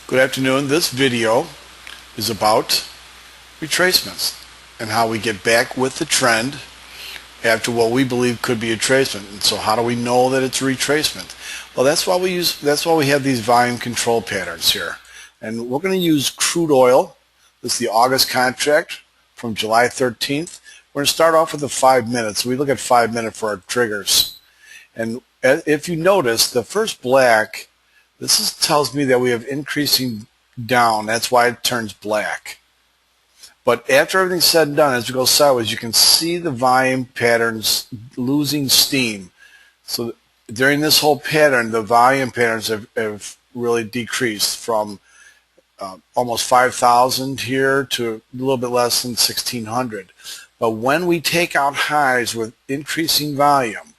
Good afternoon. This video is about retracements and how we get back with the trend after what we believe could be a retracement. And so how do we know that it's a retracement? Well, that's why we have these volume control patterns here. And we're going to use crude oil. This is the August contract from July 13th. We're going to start off with the 5 minutes. We look at 5 minutes for our triggers. And if you notice, the first black, tells me that we have increasing down. That's why it turns black. But after everything's said and done, as we go sideways, you can see the volume patterns losing steam. So during this whole pattern, the volume patterns have really decreased from almost 5,000 here to a little bit less than 1,600. But when we take out highs with increasing volume,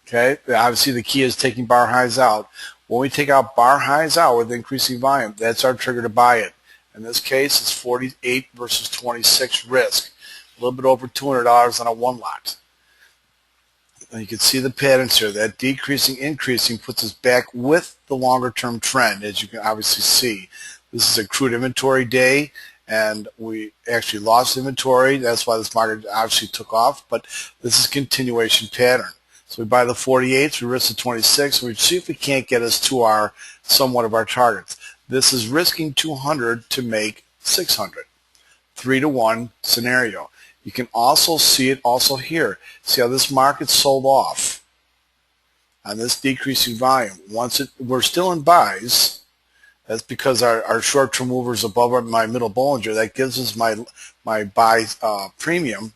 okay, obviously the key is taking bar highs out. When we take out bar highs out with increasing volume, that's our trigger to buy it. In this case, it's 48 versus 26 risk, a little bit over $200 on a one lot. And you can see the patterns here. That decreasing, increasing puts us back with the longer term trend, as you can obviously see. This is a crude inventory day, and we actually lost inventory. That's why this market obviously took off, but this is a continuation pattern. So we buy the 48s, we risk the 26, we see if we can't get us to somewhat of our targets. This is risking 200 to make 600. 3-to-1 scenario. You can also see it also here. See how this market sold off on this decreasing volume. We're still in buys. That's because our short-term mover is above my middle Bollinger. That gives us my buy premium.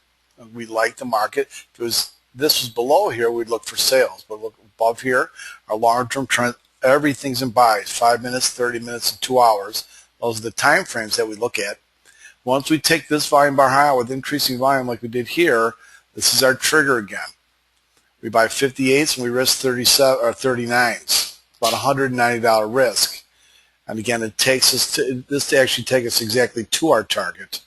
We like the market. If this was below here, we'd look for sales. But look above here, our longer-term trend, everything's in buys, 5 minutes, 30 minutes, and 2 hours. Those are the time frames that we look at. Once we take this volume bar high with increasing volume like we did here, this is our trigger again. We buy 58s and we risk 37 or 39s, about $190 risk. And again, it takes us to actually take us exactly to our target.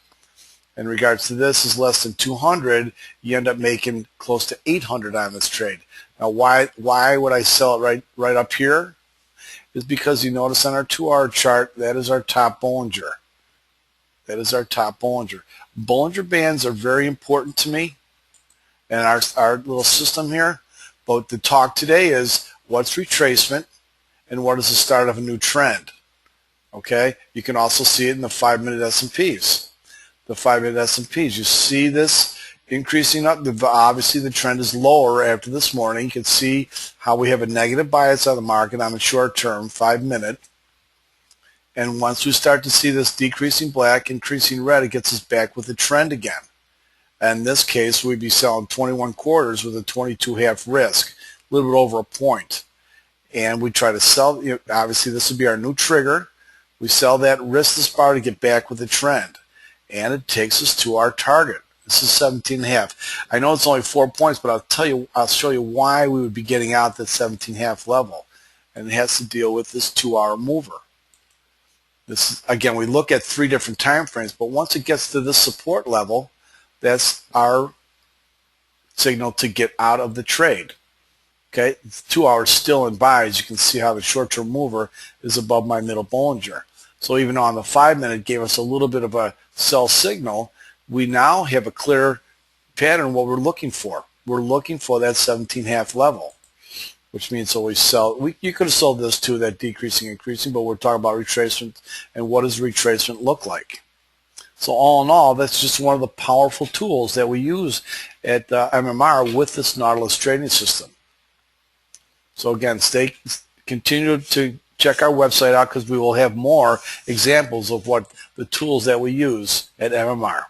In regards to this is less than 200, you end up making close to 800 on this trade. Now, why would I sell it right up here? Is because you notice on our 2-hour chart, that is our top Bollinger. That is our top Bollinger. Bollinger bands are very important to me in our little system here. But the talk today is what's retracement and what is the start of a new trend. Okay? You can also see it in the 5-minute S&Ps. The 5-minute S&Ps. You see this increasing up. Obviously, the trend is lower after this morning. You can see how we have a negative bias on the market on the short term, 5-minute. And once we start to see this decreasing black, increasing red, it gets us back with the trend again. And in this case, we'd be selling 21 quarters with a 22.5 risk, a little bit over a point. And we try to sell, obviously, this would be our new trigger. We sell that, risk this bar to get back with the trend. And it takes us to our target. This is 17.5. I know it's only 4 points, but I'll show you why we would be getting out that 17.5 level. And it has to deal with this 2-hour mover. Again, we look at 3 different time frames, but once it gets to this support level, that's our signal to get out of the trade. Okay, 2 hours still in buys. You can see how the short-term mover is above my middle Bollinger. So even on the 5-minute, it gave us a little bit of a sell signal. We now have a clear pattern what we're looking for. We're looking for that 17.5 level, which means always sell. You could have sold this too, that decreasing, increasing, but we're talking about retracement and what does retracement look like. So all in all, that's just one of the powerful tools that we use at MMR with this Nautilus trading system. So again, continue to check our website out because we will have more examples of what the tools that we use at MMR.